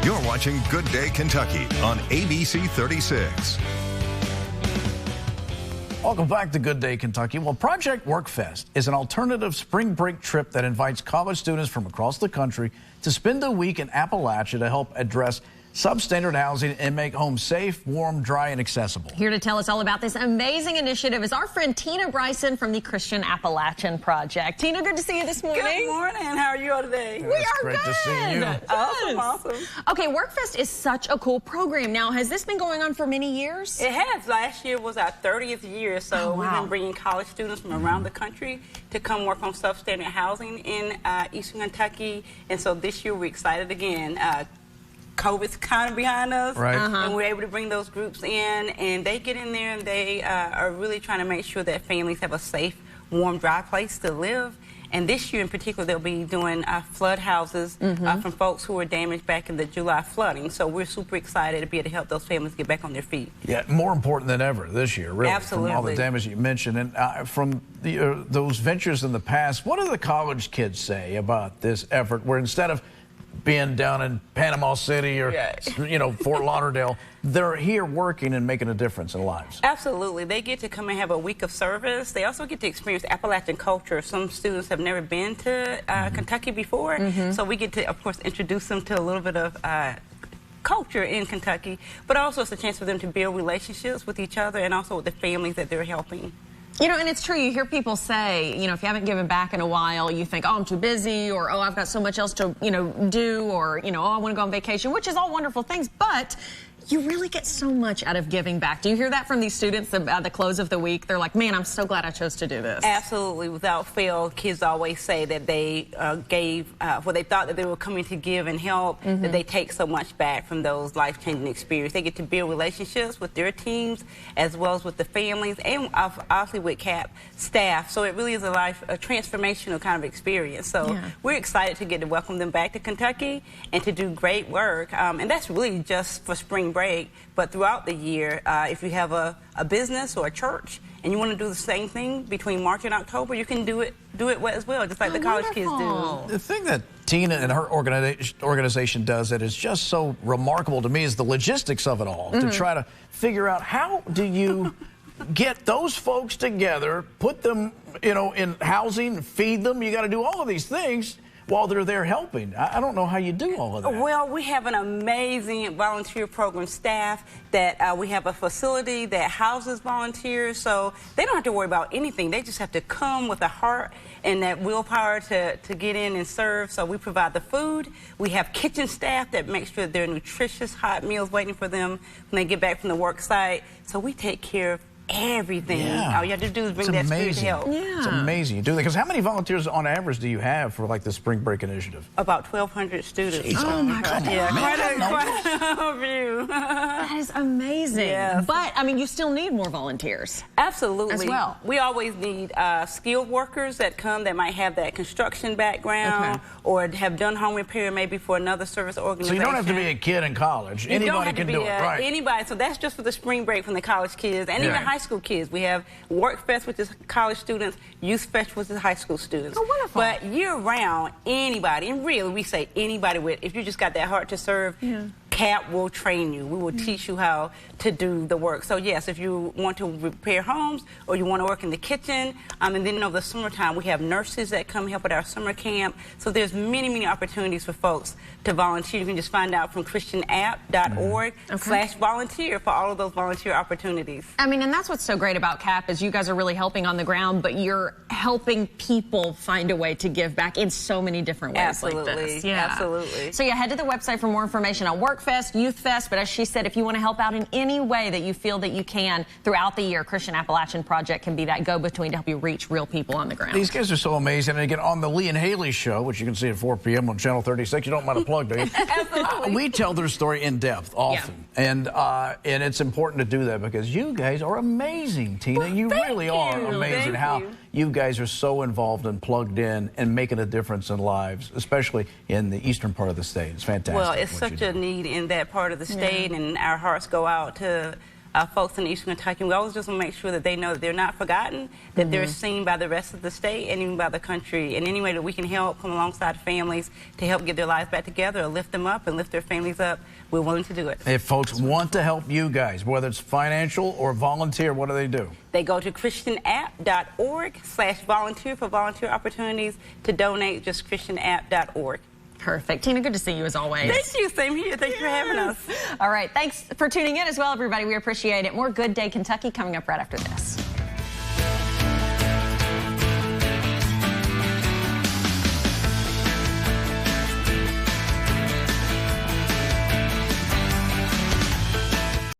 You're watching Good Day Kentucky on ABC 36. Welcome back to Good Day Kentucky. Well, Project WorkFest is an alternative spring break trip that invites college students from across the country to spend a week in Appalachia to help address substandard housing and make homes safe, warm, dry, and accessible. Here to tell us all about this amazing initiative is our friend Tina Bryson from the Christian Appalachian Project. Tina, good to see you this morning. Good morning. How are you all today? We are great good. to see you. Awesome, awesome. Okay, WorkFest is such a cool program. Now, has this been going on for many years? It has. Last year was our 30th year, so we've been bringing college students from around the country to come work on substandard housing in Eastern Kentucky. And so this year we're excited again. COVID's kind of behind us, right? And we're able to bring those groups in, and they get in there and they are really trying to make sure that families have a safe, warm, dry place to live. And this year in particular, they'll be doing flood houses from folks who were damaged back in the July flooding. So we're super excited to be able to help those families get back on their feet. Yeah, more important than ever this year, really. Absolutely. From all the damage you mentioned. And from those ventures in the past, what do the college kids say about this effort where instead of being down in Panama City or, Fort Lauderdale, they're here working and making a difference in lives? Absolutely. They get to come and have a week of service. They also get to experience Appalachian culture. Some students have never been to Kentucky before, so we get to, of course, introduce them to a little bit of culture in Kentucky, but also it's a chance for them to build relationships with each other and also with the families that they're helping. You know, and it's true, you hear people say, if you haven't given back in a while, you think, oh, I'm too busy, or, oh, I've got so much else to, do, or, oh, I want to go on vacation, which is all wonderful things, but you really get so much out of giving back. Do you hear that from these students at the close of the week? They're like, man, I'm so glad I chose to do this. Absolutely. Without fail, kids always say that they gave what they thought that they were coming to give and help, that they take so much back from those life-changing experiences. They get to build relationships with their teams as well as with the families and obviously with CAP staff. So it really is a transformational kind of experience. So we're excited to get to welcome them back to Kentucky and to do great work. And that's really just for spring break, but throughout the year, if you have a business or a church and you want to do the same thing between March and October, you can do it as well, just like the college kids do. The thing that Tina and her organization does that is just so remarkable to me is the logistics of it all, to try to figure out how do you get those folks together, put them, in housing, feed them. You got to do all of these things while they're there helping. I don't know how you do all of that. Well, we have an amazing volunteer program staff that we have a facility that houses volunteers, so they don't have to worry about anything. They just have to come with a heart and that willpower to get in and serve. So we provide the food. We have kitchen staff that make sure there are nutritious hot meals waiting for them when they get back from the work site. So we take care of everything. Yeah. All you have to do is bring that spirit to help. Yeah. It's amazing you do that. Because how many volunteers on average do you have for like the spring break initiative? About 1,200 students. Jeez, oh my God. Yeah, man. quite a few. That is amazing. Yes. But, I mean, you still need more volunteers. Absolutely. As well. We always need skilled workers that come that might have that construction background or have done home repair maybe for another service organization. So you don't have to be a kid in college. Anybody can do it, right? Anybody. So that's just for the spring break from the college kids and even high school kids. We have WorkFest, which is college students, Youth Fest, which is high school students. Oh, wonderful. But year-round, anybody, and really we say anybody if you just got that heart to serve, CAP will train you. We will teach you how to do the work. So yes, if you want to repair homes or you want to work in the kitchen, and then over the summertime, we have nurses that come help at our summer camp. So there's many, many opportunities for folks to volunteer. You can just find out from christianapp.org/volunteer for all of those volunteer opportunities. I mean, and that's what's so great about CAP is you guys are really helping on the ground, but you're helping people find a way to give back in so many different ways like this. Yeah. Absolutely. So yeah, head to the website for more information on WorkFest, Youth Fest, but as she said, if you want to help out in any way that you feel that you can throughout the year, Christian Appalachian Project can be that go-between to help you reach real people on the ground. These guys are so amazing. And again, on the Lee and Hayley show, which you can see at 4 p.m. on Channel 36, you don't mind a plug, do you? Absolutely. We tell their story in depth often. Yeah. And it's important to do that because you guys are amazing, Tina. Well, you really are amazing. Thank How you. You guys are so involved and plugged in and making a difference in lives, especially in the eastern part of the state. It's fantastic. Well, it's such a need in that part of the state, and our hearts go out to folks in Eastern Kentucky. We always just want to make sure that they know that they're not forgotten, that they're seen by the rest of the state and even by the country. And any way that we can help, come alongside families to help get their lives back together or lift them up and lift their families up, we're willing to do it. If folks want to help you guys, whether it's financial or volunteer, what do they do? They go to christianapp.org/volunteer for volunteer opportunities. To donate, just christianapp.org. Perfect. Tina, good to see you as always. Thank you. Same here. Thanks for having us. All right. Thanks for tuning in as well, everybody. We appreciate it. More Good Day Kentucky coming up right after this.